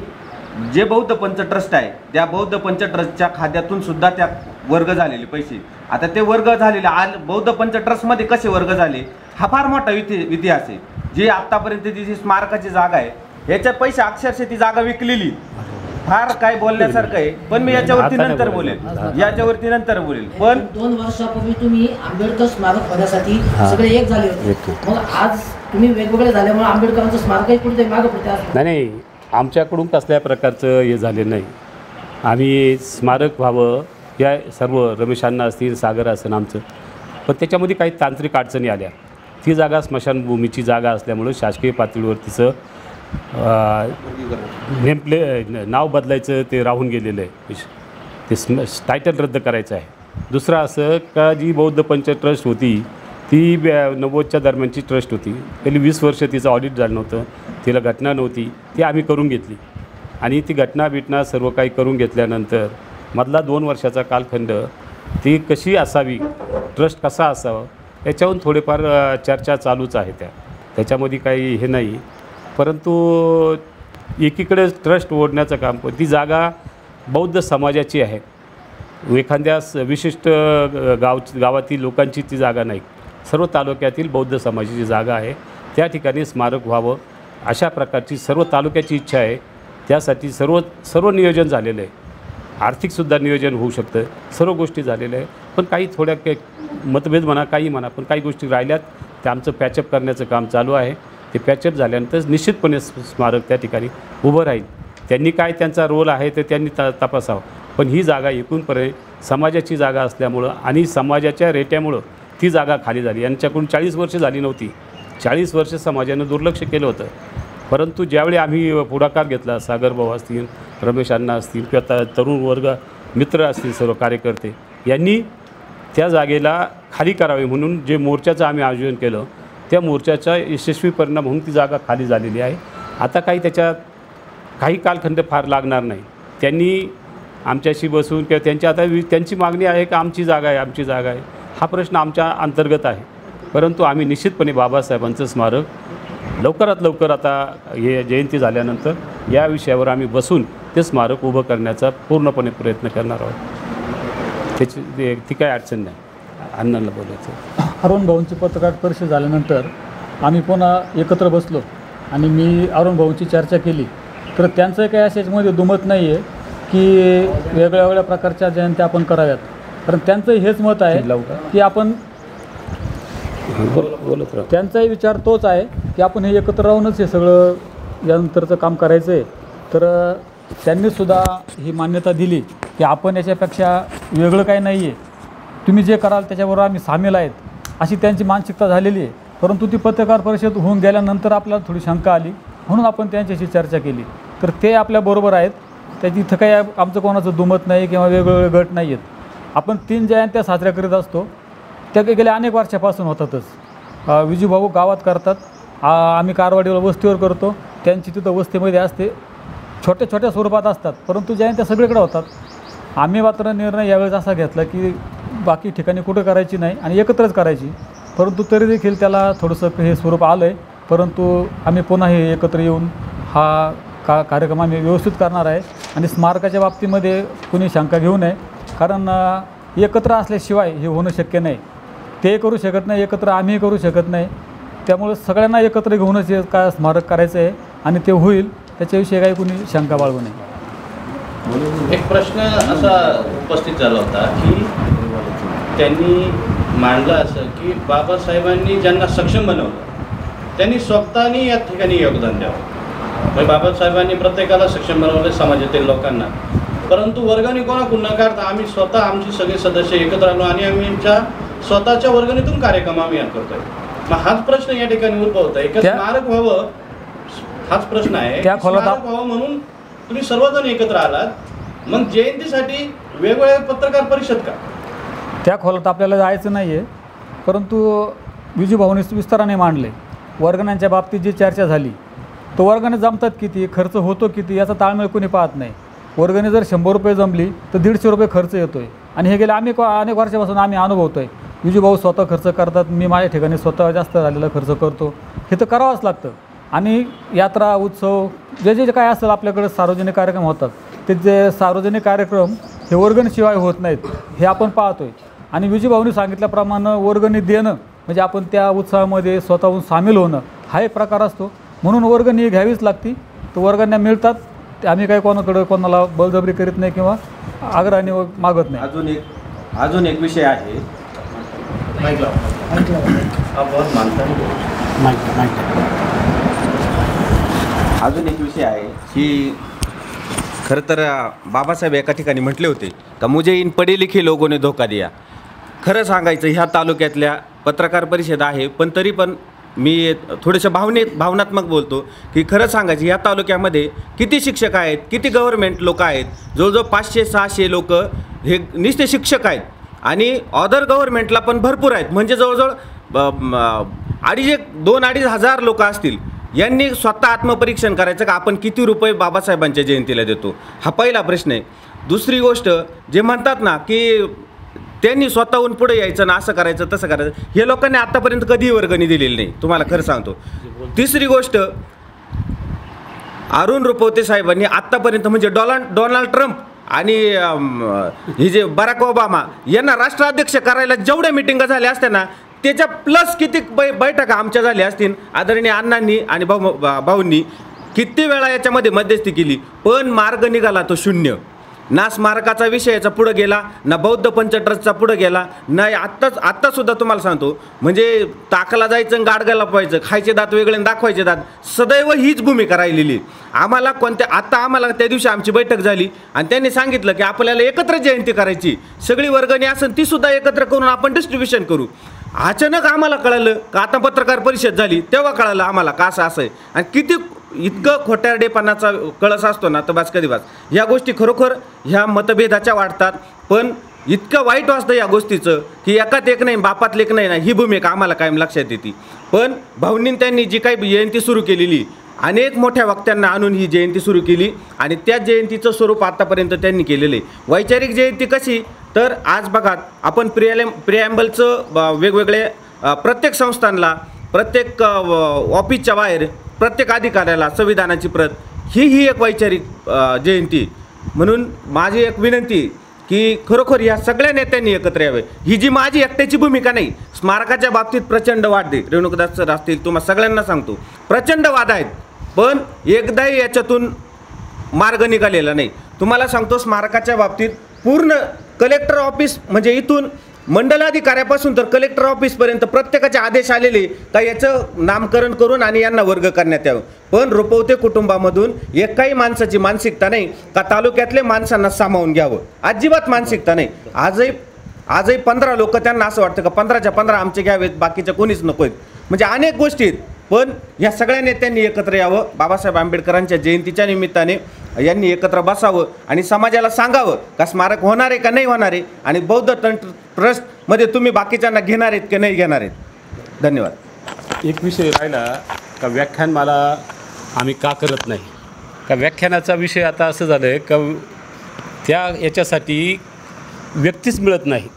जे बौद्ध पंच ट्रस्ट आहे त्या बौद्ध पंच ट्रस्टच्या खात्यातून सुद्धा त्या वर्ग झालेले पैसे, आता ते वर्ग झालेले बौद्ध पंच ट्रस्टमध्ये कसे वर्ग झाले हा फार मोठा इतिहास आहे. जी आत्तापर्यंत जी स्मारकाची जागा आहे याच्या पैसे अक्षरशः ती जागा विकलेली. फार काय बोलण्यासारखं आहे, पण मी याच्यावरती नंतर बोलेल. पण 2 वर्षापूर्वी तुम्ही आंबेडकर स्मारक होण्यासाठी सगळे एक झाले होते. मग आज तुम्ही वेगवेगळे झाल्यामुळे आंबेडकरांचं स्मारकही कुठेतरी मागं पडते. नाही, आमच्याकडून कसल्या प्रकारचं हे झाले नाही. आम्ही स्मारक व्हावं या सर्व रमेशांना असतील, सागर असेल आमचं, पण त्याच्यामध्ये काही तांत्रिक अडचणी आल्या. ती जागा स्मशानभूमीची जागा असल्यामुळं शासकीय पातळीवर तिचं नाव बदलायचं ते राहून गेलेलं आहे. ते टायटल रद्द करायचं आहे. दुसरं असं का जी बौद्ध पंच ट्रस्ट होती ती 90च्या दरम्यानची ट्रस्ट होती. पहिली 20 वर्ष तिचं ऑडिट झालं नव्हतं, तिला घटना नव्हती, ती आम्ही करून घेतली. आणि ती घटना सर्व काही करून घेतल्यानंतर मधला 2 वर्षाचा कालखंड ती कशी असावी, ट्रस्ट कसा असावा याच्याहून थोडेफार चर्चा चालूच आहे. त्याच्यामध्ये काही हे नाही. परंतु एकीकडे ट्रस्ट ओढण्याचं काम, पण ती जागा बौद्ध समाजाची आहे. एखाद्या विशिष्ट गावातील लोकांची ती जागा नाही, सर्व तालुक्यातील बौद्ध समाजाची जागा आहे. त्या ठिकाणी स्मारक व्हावं अशा प्रकारची सर्व तालुक्याची इच्छा आहे. त्यासाठी सर्व नियोजन झालेलं आहे. आर्थिकसुद्धा नियोजन होऊ शकतं. सर्व गोष्टी झालेल्या आहे. पण काही थोड्या मतभेद म्हणा, काही म्हणा, पण काही गोष्टी राहिल्यात. ते आमचं पॅचअप करण्याचं काम चालू आहे. ते पॅचअप झाल्यानंतर निश्चितपणे स्मारक त्या ठिकाणी उभं राहील. त्यांनी काय त्यांचा रोल आहे ते त्यांनी तपासावं. पण ही जागा एकूणपणे समाजाची जागा असल्यामुळं आणि समाजाच्या रेट्यामुळं ती जागा खाली झाली. यांच्याकडून 40 वर्ष झाली नव्हती. 40 वर्ष समाजानं दुर्लक्ष केलं होतं. परंतु ज्यावेळी आम्ही पुढाकार घेतला, सागरभाऊ असतील, रमेश अण्णा असतील किंवा तरुण वर्ग मित्र असतील, सर्व कार्यकर्ते यांनी त्या जागेला खाली करावे म्हणून जे मोर्चाचं आम्ही आयोजन केलं, त्या मोर्चाचा यशस्वी परिणाम म्हणून ती जागा खाली झालेली आहे. आता त्याच्यात काही कालखंड फार लागणार नाही. त्यांनी आमच्याशी बसून किंवा त्यांची मागणी आहे की आमची जागा आहे. हा प्रश्न आमच्या अंतर्गत आहे. परंतु आम्ही निश्चितपणे बाबासाहेबांचं स्मारक लवकरात लवकर आता हे जयंती झाल्यानंतर या विषयावर आम्ही बसून ते स्मारक उभं करण्याचा पूर्णपणे प्रयत्न करणार आहोत. ती काही अडचण नाही. अण्णांना बोलायचं. अरुण भाऊंची पत्रकार परिषद झाल्यानंतर आम्ही पुन्हा एकत्र बसलो आणि मी अरुण भाऊंची चर्चा केली. तर त्यांचं काही अशामध्ये दुमत नाही आहे की वेगळ्या वेगळ्या प्रकारच्या जयंत्या आपण कराव्यात. कारण त्यांचं हेच मत आहे की आपण त्यांचाही विचार तोच आहे की आपण हे एकत्र राहूनच हे सगळं यानंतरचं काम करायचं आहे. तर त्यांनीसुद्धा ही मान्यता दिली की आपण याच्यापेक्षा वेगळं काही नाही आहे, तुम्ही जे कराल त्याच्याबरोबर आम्ही सामील आहेत, अशी त्यांची मानसिकता झालेली आहे. परंतु ती पत्रकार परिषद होऊन गेल्यानंतर आपल्याला थोडी शंका आली म्हणून आपण त्यांच्याशी चर्चा केली. तर ते आपल्याबरोबर आहेत. त्याची इथं काही आमचं कोणाचं दुमत नाही किंवा वेगवेगळे गट नाही आहेत. आपण 3 जयंत्या साजऱ्या करीत असतो. त्या गेल्या अनेक वर्षापासून होतातच. विजूभाऊ गावात करतात, आम्ही कारवाडीला वस्तीवर करतो, त्यांची तिथं वस्तीमध्ये असते. छोट्या छोट्या स्वरूपात असतात, परंतु जयंत्या सगळीकडे होतात. आम्ही मात्र निर्णय यावेळेस असा घेतला की बाकी ठिकाणी कुठं करायची नाही आणि एकत्रच करायची. परंतु तरी देखील त्याला थोडंसं हे स्वरूप आलं आहे. परंतु आम्ही पुन्हा हे एकत्र येऊन हा कार्यक्रम आम्ही व्यवस्थित करणार आहे. आणि स्मारकाच्या बाबतीमध्ये कुणी शंका घेऊ नये, कारण एकत्र असल्याशिवाय हे होणं शक्य नाही. ते करू शकत नाही, एकत्र आम्ही करू शकत नाही. त्यामुळे सगळ्यांना एकत्र घेऊनच हे स्मारक करायचं आहे आणि ते होईल, त्याच्याविषयी काही कुणी शंका बाळगू नये. एक प्रश्न असा उपस्थित झाला होता की त्यांनी मांडलं असं की बाबासाहेबांनी ज्यांना सक्षम बनवलं त्यांनी स्वतःनी या ठिकाणी योगदान द्यावं. म्हणजे बाबासाहेबांनी प्रत्येकाला सक्षम बनवलं, समाजातील लोकांना. परंतु वर्गणी कोणाकडून न काढता आम्ही स्वतः आमचे सगळे सदस्य एकत्र आलो आणि आम्ही आमच्या स्वतःच्या वर्गणीतून कार्यक्रम आम्ही करतोय. मग हाच प्रश्न या ठिकाणी उद्भवत आहे. एक स्मारक व्हावं हाच प्रश्न आहे. स्मारक व्हावं म्हणून तुम्ही सर्वजण एकत्र आलात, मग जयंतीसाठी वेगवेगळ्या पत्रकार परिषद का? त्या खोलात आपल्याला जायचं नाही आहे. परंतु विजूभाऊनी विस्ताराने मांडले. वर्गण्यांच्या बाबतीत जी चर्चा झाली, तो वर्गणी जमतात किती, खर्च होतो किती, याचा ताळमेळ कोणी पाहत नाही. वर्गणी जर 100 रुपये जमली तर 150 रुपये खर्च येतो आहे. आणि हे गेले अनेक वर्षापासून आम्ही अनुभवतो आहे. विजूभाऊ स्वतः खर्च करतात, मी माझ्या ठिकाणी स्वतः जास्त झालेला खर्च करतो. हे तर करावंच लागतं. आणि यात्रा उत्सव जे काय असेल आपल्याकडे सार्वजनिक कार्यक्रम होतात, ते जे सार्वजनिक कार्यक्रम हे वर्गणीशिवाय होत नाहीत, हे आपण पाहतो आहे. आणि विजूभाऊनी सांगितल्याप्रमाणे वर्गणी देणं म्हणजे आपण त्या उत्सवामध्ये स्वतःहून सामील होणं हा एक प्रकार असतो. म्हणून वर्गणी घ्यावीच लागती. तर वर्गण्या मिळतात, ते आम्ही काही कोणाला बळजबरी करीत नाही किंवा आग्रहाने मागत नाही. अजून एक विषय आहे. अजून एक विषय आहे की खरं तर बाबासाहेब एका ठिकाणी म्हटले होते का मुझे इन पढे लिखे लोगों ने धोका दिया. खरं सांगायचं ह्या तालुक्यातल्या पत्रकार परिषद आहे, पण तरी पण मी थोडंसं भावनात्मक बोलतो की खरं सांगायचं ह्या तालुक्यामध्ये किती शिक्षक आहेत, किती गव्हर्नमेंट लोक आहेत. जवळजवळ 500-600 लोक हे नुसते शिक्षक आहेत आणि अदर गव्हर्नमेंटला पण भरपूर आहेत. म्हणजे जवळजवळ 2-2.5 हजार लोक असतील. यांनी स्वतः आत्मपरीक्षण करायचं का आपण किती रुपये बाबासाहेबांच्या जयंतीला देतो, हा पहिला प्रश्न आहे. दुसरी गोष्ट जे म्हणतात ना की त्यांनी स्वतःहून पुढे यायचं ना असं करायचं तसं करायचं, हे लोकांनी आत्तापर्यंत कधीही वर्गणी दिलेली नाही, तुम्हाला खरं सांगतो. तिसरी गोष्ट, अरुण रुपवते साहेबांनी आत्तापर्यंत म्हणजे डोनाल्ड ट्रम्प आणि हे जे बराक ओबामा यांना राष्ट्राध्यक्ष करायला जेवढ्या मिटिंगा झाल्या असत्या ना त्याच्या प्लस किती बैठका आमच्या झाल्या असतील आदरणीय अण्णांनी आणि भाऊंनी. किती वेळा याच्यामध्ये मध्यस्थी केली, पण मार्ग निघाला तो शून्य. ना स्मारकाचा विषयाचा पुढं गेला, ना बौद्ध पंचट्रस्टचा पुढं गेला, नाही आत्तासुद्धा तुम्हाला सांगतो म्हणजे ताकाला जायचं गाडगाला पाहायचं, खायचे दात वेगळे दाखवायचे दात, सदैव हीच भूमिका राहिलेली. आम्हाला आम्हाला त्या दिवशी आमची बैठक झाली आणि त्यांनी सांगितलं की आपल्याला एकत्र जयंती करायची, सगळी वर्गणी असेल तीसुद्धा एकत्र करून आपण डिस्ट्रीब्युशन करू. अचानक आम्हाला कळलं का आता पत्रकार परिषद झाली, तेव्हा कळलं आम्हाला का असं आहे. आणि किती इतकं खोट्यारडेपणाचा कळस असतो ना तर बस कधी बस. ह्या गोष्टी खरोखर ह्या मतभेदाच्या वाढतात, पण इतकं वाईट वाटतं या गोष्टीचं की एकात एक नाही बापात लेक नाही ना, ही भूमिका आम्हाला कायम लक्षात येते. पण भाऊंनी त्यांनी जी काही जयंती सुरू केलेली, अनेक मोठ्या वक्त्यांना आणून ही जयंती सुरू केली आणि त्या जयंतीचं स्वरूप आत्तापर्यंत त्यांनी केलेलं आहे. वैचारिक जयंती कशी तर आज बघा आपण प्रिॲम्बलचं वेगवेगळे प्रत्येक संस्थांना, प्रत्येक ऑफिसच्या बाहेर प्रत्येक अधिकाऱ्याला संविधानाची प्रत, ही एक वैचारिक जयंती. म्हणून माझी एक विनंती की खरोखर या सगळ्या नेत्यांनी एकत्र यावे. ही जी माझी एकट्याची भूमिका नाही, स्मारकाच्या बाबतीत प्रचंड वाद आहे. रेणुकादास सर असतील, तुम्हाला सगळ्यांना सांगतो प्रचंड वाद आहेत, पण एकदाही याच्यातून मार्ग निघालेला नाही. तुम्हाला सांगतो स्मारकाच्या बाबतीत पूर्ण कलेक्टर ऑफिस म्हणजे इथून मंडलाधिकाऱ्यापासून तर कलेक्टर ऑफिसपर्यंत प्रत्येकाचे आदेश आलेले का याचं नामकरण करून आणि यांना वर्ग करण्यात यावं. पण रुपवते कुटुंबामधून एकाही माणसाची मानसिकता नाही का तालुक्यातले माणसांना सामावून घ्यावं, अजिबात मानसिकता नाही. आजही 15 लोक त्यांना असं वाटतं का 15च्या 15 आमचे घ्यावेत, बाकीच्या कोणीच नको आहेत. म्हणजे अनेक गोष्टी आहेत, पण ह्या सगळ्या नेत्यांनी एकत्र यावं बाबासाहेब आंबेडकरांच्या जयंतीच्या निमित्ताने. यांनी एकत्र बसावं आणि समाजाला सांगावं का स्मारक होणार आहे का नाही होणार आहे, आणि बौद्ध ट्रस्टमध्ये तुम्ही बाकीच्यांना घेणार आहेत की नाही घेणार आहेत. धन्यवाद. एक विषय राहिला का व्याख्यानमाला आम्ही का करत नाही, का व्याख्यानाचा विषय आता असं झालं आहे का त्या याच्यासाठी व्यक्तीच मिळत नाही.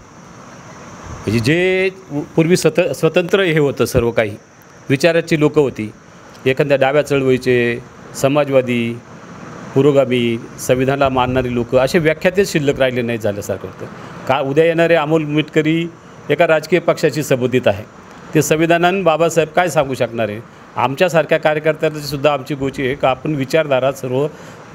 म्हणजे जे पूर्वी स्वतंत्र हे होतं, सर्व काही विचाराची लोकं होती, एखाद्या डाव्या चळवळीचे, समाजवादी, पुरोगामी, संविधानाला मानणारी लोकं, असे व्याख्यातेच शिल्लक राहिले नाही झाल्यासारखं होतं. का उद्या येणारे अमोल मिटकरी एका राजकीय पक्षाशी संबंधित आहे, ते संविधानानं बाबासाहेब काय सांगू शकणार आहे. आमच्यासारख्या कार्यकर्त्यांची सुद्धा आमची गोची आहे का आपण विचारधारा सर्व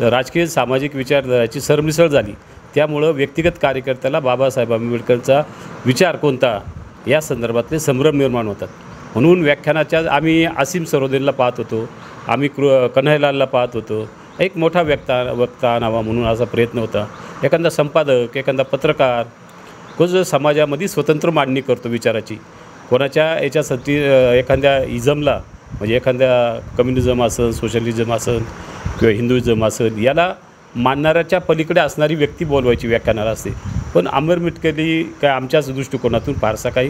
राजकीय सामाजिक विचारधाराची सरमिसळ झाली. त्यामुळं व्यक्तिगत कार्यकर्त्याला बाबासाहेब आंबेडकरचा विचार कोणता या संदर्भातले संभ्रम निर्माण होतात. म्हणून व्याख्यानाच्या आम्ही आसिम सरोदेला पाहत होतो, आम्ही कन्हैयालालला पाहत होतो, एक मोठा वक्ता आणावा म्हणून असा प्रयत्न होता. एखादा संपादक, एखादा पत्रकार तो जो समाजामध्ये स्वतंत्र मांडणी करतो विचाराची, कोणाच्या याच्यासाठी एखाद्या इझमला म्हणजे एखाद्या कम्युनिझम असेल, सोशलिझम असेल किंवा हिंदुइझम असेल, याला मानणाऱ्याच्या पलीकडे असणारी व्यक्ती बोलवायची व्याख्यानाला असते. पण अमर मिटकरी काय आमच्याच दृष्टिकोनातून फारसा काही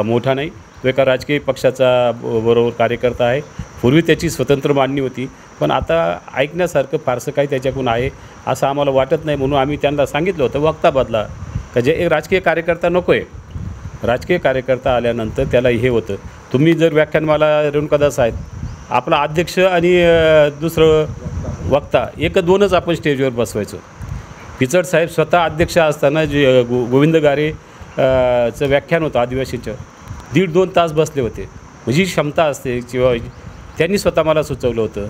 मोठा नाही. तो एका राजकीय पक्षाचा बरोबर कार्यकर्ता आहे. पूर्वी त्याची स्वतंत्र मांडणी होती, पण आता ऐकण्यासारखं फारसं काही त्याच्याकडून आहे असं आम्हाला वाटत नाही. म्हणून आम्ही त्यांना सांगितलं होतं वक्ता बदला, का जे एक राजकीय कार्यकर्ता नको आहे. राजकीय कार्यकर्ता आल्यानंतर त्याला हे होतं. तुम्ही जर व्याख्यानमाला रेणुकादास आहेत, आपला अध्यक्ष आणि दुसरं वक्ता दोनच आपण स्टेजवर बसवायचो. पिचड साहेब स्वतः अध्यक्ष असताना जे गोविंद गारे चं व्याख्यान होतं आदिवासींचं, 1.5-2 तास बसले होते. म्हणजे क्षमता असते किंवा त्यांनी स्वतः मला सुचवलं होतं.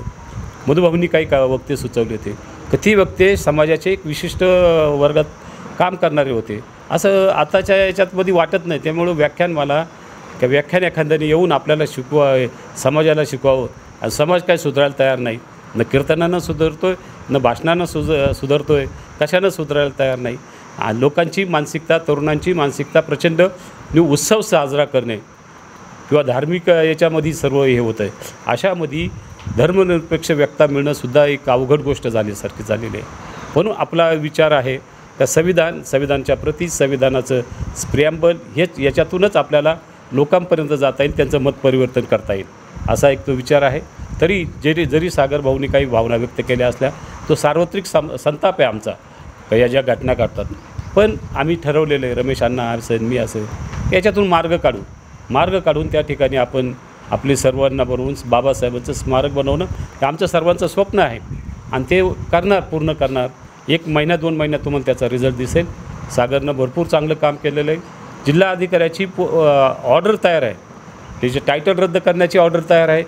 मधुभाऊंनी काही वक्ते सुचवले होते, की ती वक्ते समाजाचे एक विशिष्ट वर्गात काम करणारे होते. असं आताच्या याच्यातमध्ये वाटत नाही. त्यामुळं व्याख्यान एखाद्याने येऊन आपल्याला समाजाला शिकवावं. आणि समाज काय सुधारायला तयार नाही. न कीर्तनानं सुधारतोय, न भाषणानं सुधारतोय, कशानं सुधारायला तयार नाही. लोकांची मानसिकता, तरुणांची मानसिकता प्रचंड उत्सव साजरा करणे किंवा धार्मिक याच्यामध्ये सर्व हे होतं आहे. अशामध्ये धर्मनिरपेक्ष व्यक्ता मिळणंसुद्धा एक अवघड गोष्ट झाल्यासारखी झालेली आहे. म्हणून आपला विचार आहे का संविधानच्या प्रती संविधानाचं प्रिॲम्बल हेच याच्यातूनच आपल्याला लोकांपर्यंत जाता येईल, त्यांचं मत परिवर्तन करता येईल असा एक तो विचार आहे. तरी जरी सागर भाऊंनी काही भावना व्यक्त केल्या असल्या, तो सार्वत्रिक संताप आहे आमचा का या ज्या घटना घडतात. पण आम्ही ठरवलेलं आहे, रमेश अण्णा असेल, मी असेल, याच्यातून मार्ग काढून त्या ठिकाणी आपण आपले सर्वांना बनवून बाबासाहेबांचं स्मारक बनवणं हे आमचं सर्वांचं स्वप्न आहे. आणि ते पूर्ण करणार. 1 महिना 2 महिन्यात तुम्हाला त्याचा रिझल्ट दिसेल. सागरनं भरपूर चांगलं काम केलेलं आहे. जिल्हा अधिकाऱ्याची ऑर्डर तयार आहे, त्याचे टायटल रद्द करण्याची ऑर्डर तयार आहे.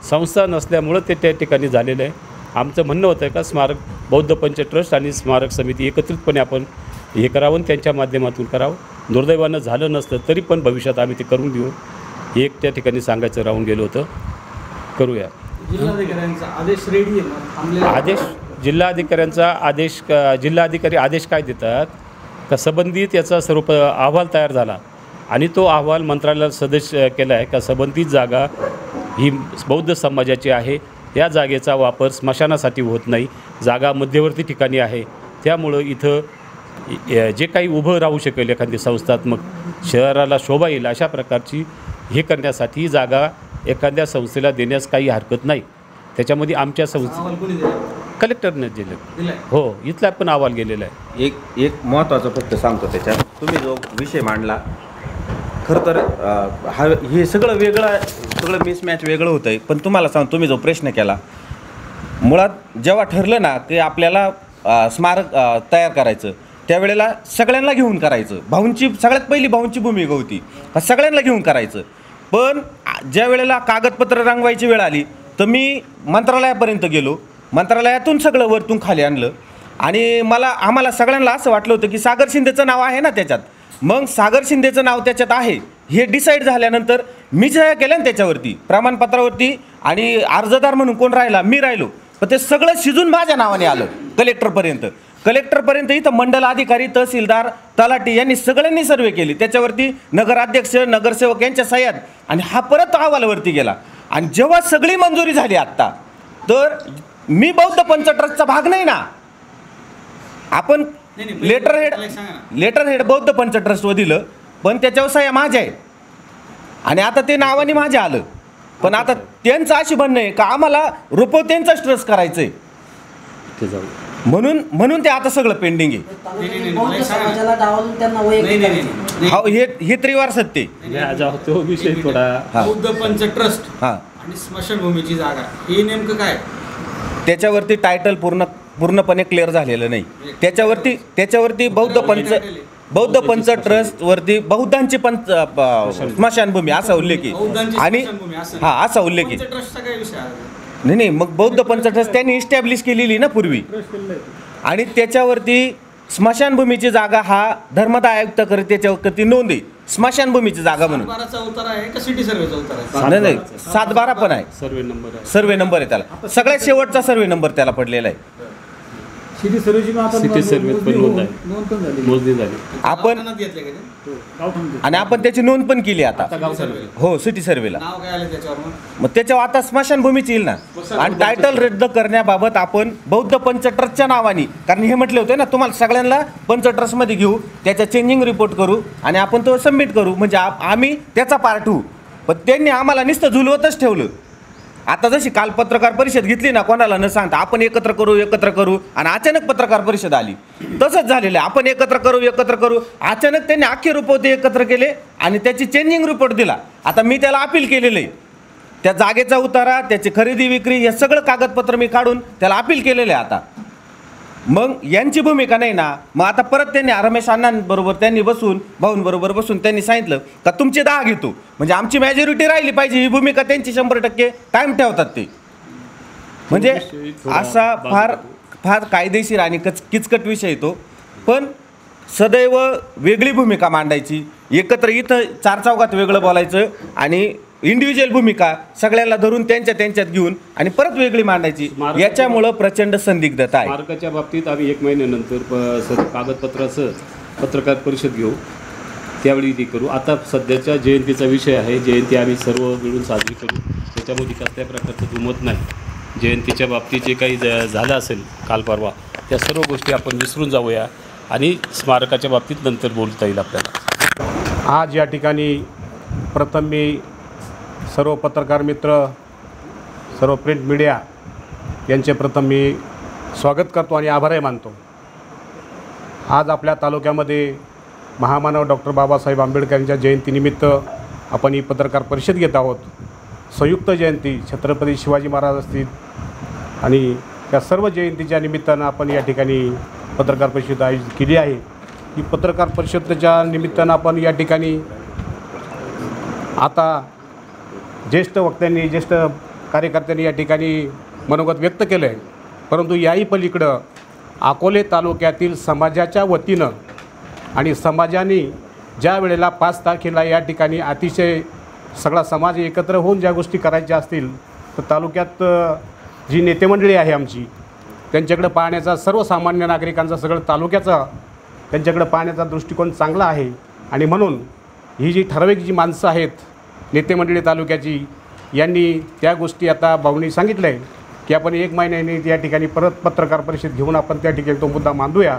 संस्था नसल्यामुळं ते त्या ठिकाणी झालेलं आहे. आमचं म्हणणं होतं का स्मारक बौद्ध पंच ट्रस्ट आणि स्मारक समिती एकत्रितपणे आपण हे करावं आणि त्यांच्या माध्यमातून करावं. दुर्दैवानं झालं नसतं तरी पण भविष्यात आम्ही ते करून घेऊ. एक त्या ठिकाणी सांगायचं राहून गेलो होतं, करूया. जिल्हाधिकाऱ्यांचा आदेश रेडी आहे. जिल्हाधिकारी आदेश काय देतात का संबंधित याचा स्वरूप अहवाल तयार झाला आणि तो अहवाल मंत्रालयाला सदस्य केला आहे का संबंधित जागा ही बौद्ध समाजाची आहे. या जागेचा वापर स्मशानासाठी होत नाही, जागा मध्यवर्ती ठिकाणी आहे. त्यामुळं इथं जे काही उभं राहू शकेल एखादी संस्थात्मक शहराला शोभा येईल अशा प्रकारची हे करण्यासाठी जागा एखाद्या संस्थेला देण्यास काही हरकत नाही. त्याच्यामध्ये आमच्या कलेक्टरने दिलं. हो, इथला पण अहवाल गेलेला आहे. एक महत्त्वाचं फक्त सांगतो त्याच्यात, तुम्ही जो विषय मांडला खरं तर हे सगळं मिसमॅच वेगळं होतं आहे. पण तुम्हाला सांगतो, तुम्ही जो प्रश्न केला मुळात जेव्हा ठरलं ना की आपल्याला स्मारक तयार करायचं, त्यावेळेला सगळ्यांना घेऊन करायचं. सगळ्यात पहिली भाऊंची भूमिका होती, सगळ्यांना घेऊन करायचं. पण ज्या वेळेला कागदपत्र रंगवायची वेळ आली तर मी मंत्रालयापर्यंत गेलो, मंत्रालयातून सगळं वरतून खाली आणलं. आणि आम्हाला सगळ्यांना असं वाटलं होतं की सागर शिंदेचं नाव आहे ना त्याच्यात, मग सागर शिंदेचं नाव त्याच्यात आहे हे डिसाईड झाल्यानंतर मी सह्या केल्या ना त्याच्यावरती प्रमाणपत्रावरती, आणि अर्जदार म्हणून कोण राहिला, मी राहिलो. पण ते सगळं शिजून माझ्या नावाने आलं कलेक्टरपर्यंत. इथं मंडल अधिकारी, तहसीलदार, तलाठी यांनी सगळ्यांनी सर्वे केली. त्याच्यावरती नगराध्यक्ष, नगरसेवक यांच्या सह्यात, आणि हा परत अहवालावरती गेला. आणि जेव्हा सगळी मंजुरी झाली आत्ता, तर मी बौद्ध पंच ट्रस्टचा भाग नाही ना. आपण लेटर हेड बौद्ध पंच ट्रस्टवर दिलं, पण त्याच्यावर सह्या माझ्या आहेत आणि आता ते नावाने माझ्या आलं. पण आता त्यांचं अशी म्हणणं आहे का आम्हाला रुपवतेंचाच ट्रस्ट करायचंय, म्हणून ते आता सगळं पेंडिंग आहे. बौद्ध समाजाला डावलून त्यांना वैयक्तिक करायचं. हे त्रिवार सत्य. तो विषय थोडा बौद्ध पंच ट्रस्ट आणि स्मशानभूमीची जागा हे नेमकं काय? त्याच्यावरती टायटल पूर्णपणे क्लिअर झालेलं नाही. त्याच्यावरती बौद्ध पंच ट्रस्ट वरती बौद्धांची स्मशानभूमी असा उल्लेख आहे आणि असा उल्लेख आहे. ट्रस्टचा काय विषय आहे? नाही मग बौद्ध पंच ट्रस्ट त्यांनी इस्टॅब्लिश केलेली ना पूर्वी, आणि त्याच्यावरती स्मशानभूमीची जागा हा धर्मदाय आयुक्ताकडे त्याच्यावरती नोंद आहे स्मशानभूमीची जागा म्हणून. 7/12चा उतार आहे का सिटी सर्वेचा उतार आहे? नाही 7/12 पण आहे, सर्वे नंबर आहे त्याला, सगळ्यात शेवटचा सर्वे नंबर त्याला पडलेला आहे. सिटी सर्वेची आपण आणि आपण त्याची नोंद पण केली आता. हो सिटी सर्वेला. नाव काय आलं त्याच्यावर? मग त्याच्यावर आता स्मशानभूमीच येईल ना. आणि टायटल रद्द करण्याबाबत आपण बौद्ध पंच ट्रस्टच्या नावाने, कारण हे म्हटले होते ना तुम्हाला सगळ्यांना पंच ट्रस्टमध्ये घेऊ, त्याचा चेंजिंग रिपोर्ट करू आणि आपण तो सबमिट करू, म्हणजे आम्ही त्याचा पार्ट होऊ. पण त्यांनी आम्हाला नुसतं झुलवतच ठेवलं. आता जशी काल पत्रकार परिषद घेतली ना कोणाला न सांगता, आपण एकत्र करू आणि अचानक पत्रकार परिषद आली. तसंच झालेलं आहे. आपण एकत्र करू अचानक त्यांनी अख्खे रुपवते एकत्र केले आणि त्याची चेंजिंग रिपोर्ट दिला. आता मी त्याला अपील केलेलं आहे. त्या जागेचा उतारा, त्याची खरेदी विक्री हे सगळं कागदपत्र मी काढून त्याला अपील केलेलं आहे. आता मग यांची भूमिका नाही ना. मग आता परत त्यांनी रमेश अण्णांबरोबर त्यांनी भाऊंबरोबर बसून त्यांनी सांगितलं का तुमचे 10 घेतो, म्हणजे आमची मॅजॉरिटी राहिली पाहिजे. ही भूमिका त्यांची 100% कायम ठेवतात ते. म्हणजे असा फार कायदेशीर आणि किचकट विषय तो. पण सदैव वेगळी भूमिका मांडायची, एकत्र इथं 4 चौघात वेगळं बोलायचं आणि इंडिव्हिज्युअल भूमिका सगळ्याला धरून त्यांच्यात घेऊन आणि परत वेगळी मांडायची. याच्यामुळं प्रचंड संदिग्धता आहे. मार्काच्या बाबतीत आम्ही 1 महिन्यानंतर कागदपत्राचं पत्रकार परिषद घेऊ, त्यावेळी ती करू. आता सध्याच्या जयंतीचा विषय आहे, जयंती आम्ही सर्व मिळून साजरी करू, त्याच्यामध्ये कसल्या प्रकारचं दुमत नाही. जयंतीच्या बाबतीत जे काही झालं असेल काल परवा, त्या सर्व गोष्टी आपण विसरून जाऊया आणि स्मारकाच्या बाबतीत नंतर बोलता येईल आपल्याला. आज या ठिकाणी प्रथम मी सर्व पत्रकार मित्र, सर्व प्रिंट मीडिया यांचे प्रथम मी स्वागत करतो आणि आभारही मानतो. आज आपल्या तालुक्यामध्ये महामानव डॉक्टर बाबासाहेब आंबेडकर यांच्या जयंतीनिमित्त आपण ही पत्रकार परिषद घेत आहोत. संयुक्त जयंती छत्रपती शिवाजी महाराज असतील आणि त्या सर्व जयंतीच्या निमित्तानं आपण या ठिकाणी पत्रकार परिषद आयोजित केली आहे. ही पत्रकार परिषदेच्या निमित्तानं आपण या ठिकाणी आता ज्येष्ठ वक्त्यांनी, ज्येष्ठ कार्यकर्त्यांनी या ठिकाणी मनोगत व्यक्त केलं आहे. परंतु याही पलीकडं अकोले तालुक्यातील समाजाच्या वतीनं आणि समाजाने ज्या वेळेला 5 तारखेला या ठिकाणी अतिशय सगळा समाज एकत्र होऊन ज्या गोष्टी करायच्या असतील, तर तालुक्यात जी नेतेमंडळी आहे आमची, त्यांच्याकडे पाहण्याचा, सर्वसामान्य नागरिकांचा, सगळं तालुक्याचा त्यांच्याकडे पाहण्याचा दृष्टिकोन चांगला आहे. आणि म्हणून ही जी ठराविक जी माणसं आहेत नेतेमंडळी तालुक्याची, यांनी त्या गोष्टी आता भाऊंनी सांगितलं आहे की आपण 1 महिन्याने या ठिकाणी परत पत्रकार परिषद घेऊन आपण त्या ठिकाणी तो मुद्दा मांडूया.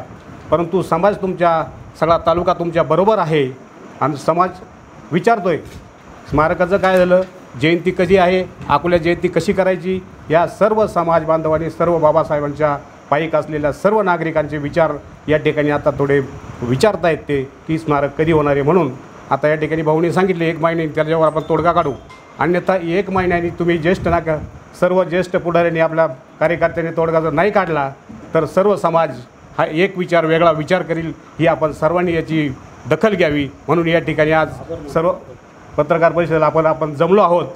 परंतु समाज तुमच्या, सगळा तालुका तुमच्या बरोबर आहे आणि समाज विचारतोय स्मारकाचं काय झालं, जयंती कधी आहे, अकोल्या जयंती कशी करायची, या सर्व समाज बांधवांनी, सर्व बाबासाहेबांच्या पायीक असलेल्या सर्व नागरिकांचे विचार या ठिकाणी आता थोडे विचारतायत ते की स्मारक कधी होणार आहे. म्हणून आता या ठिकाणी भाऊंनी सांगितले 1 महिन्याने त्याच्यावर आपण तोडगा काढू. अन्यथा 1 महिन्याने तुम्ही सर्व ज्येष्ठ पुढाऱ्यांनी, आपल्या कार्यकर्त्यांनी तोडगा जर नाही काढला तर सर्व समाज हा एक वेगळा विचार करील. ही आपण सर्वांनी याची दखल घ्यावी. म्हणून या ठिकाणी आज सर्व पत्रकार परिषदेला आपण जमलो आहोत.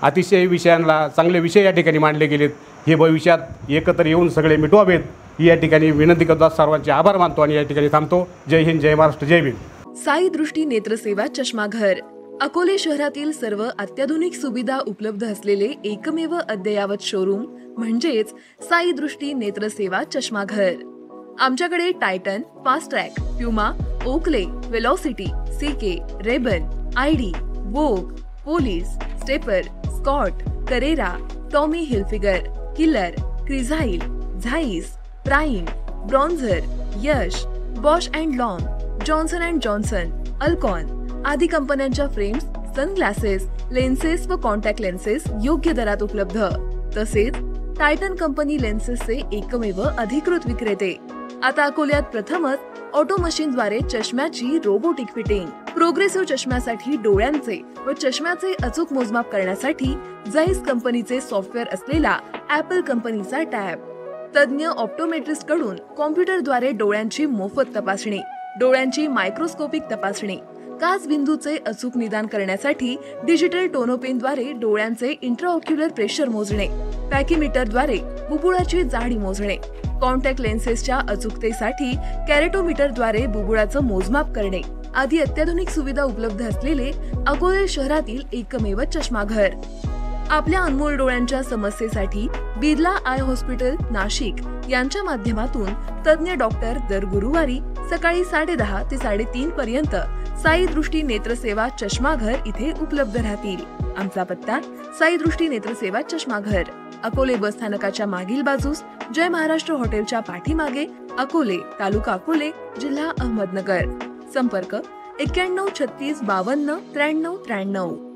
अतिशय विषयांना चांगले विषय या ठिकाणी मांडले गेलेत. हे भविष्यात एकत्र येऊन सगळे मिटवावेत ही या ठिकाणी विनंती करतो. सर्वांचे आभार मानतो आणि या ठिकाणी थांबतो. जय हिंद, जय महाराष्ट्र, जय भीम. साई दृष्टी नेत्रसेवा चष्माघर अकोले शहरातील सर्व अत्याधुनिक सुविधा उपलब्ध असलेले एकमेव अद्ययावत शोरूम म्हणजेच साई दृष्टी नेत्रसेवा चष्माघर. आमच्याकडे Titan, Fastrack, Puma, Oakley, Velocity, CK, Rayban, ID, Vogue, Police, Stepper, Scott, Carrera, Tommy Hilfiger, Killer, Crizal, Zeiss, Prime, Bronzer, Yash, Bausch and Lomb, Johnson and Johnson, Alcon आदी कंपन्यांच्या फ्रेम्स, सनग्लासेस, लेन्सेस व contact lenses योग्य दरात उपलब्ध. तसेच Titan company लेन्सेसचे एकमेव अधिकृत विक्रेते. आता अकोल्यात प्रथमच ऑटो मशीनद्वारे चष्म्याची रोबोटिक फिटिंग. प्रोग्रेसिव्ह चष्म्यासाठी डोळ्यांचे व चष्म्याचे अचूक मोजमाप करण्यासाठी जाईस कंपनीचे सॉफ्टवेअर असलेला ॲपल कंपनीचा टॅब. तज्ज्ञ ऑप्टोमेट्रिस्ट कडून कॉम्प्युटरद्वारे डोळ्यांची मोफत तपासणी, डोळ्यांची मायक्रोस्कोपिक तपासणी, काच बिंदूचे अचूक निदान करण्यासाठी डिजिटल टोनोपेनद्वारे डोळ्यांचे इंट्राऑक्युलर प्रेशर मोजणे, पॅकीमीटरद्वारे बुबुळाची जाडी मोजणे, कॉन्टॅक्ट लेन्सेसच्या अचूकतेसाठी कॅरेटोमीटरद्वारे बुबुळाचं मोजमाप करणे आदी अत्याधुनिक सुविधा उपलब्ध असलेले अकोले शहरातील एकमेव चष्माघर. आपल्या अनमोल डोळ्यांच्या समस्येसाठी बिर्ला आय हॉस्पिटल नाशिक यांच्या माध्यमातून तज्ज्ञ डॉक्टर दर गुरुवारी सकाळी 10:30 ते 3:30 पर्यंत साई दृष्टी नेत्रसेवा चष्माघर इथे उपलब्ध राहतील. आमचा पत्ता साई दृष्टी नेत्रसेवा चष्माघर, अकोले बस स्थानकाच्या मागील बाजूस, जय महाराष्ट्र हॉटेलच्या पाठीमागे, अकोले, तालुका अकोले, जिल्हा अहमदनगर. संपर्क 91 36 52 93 93.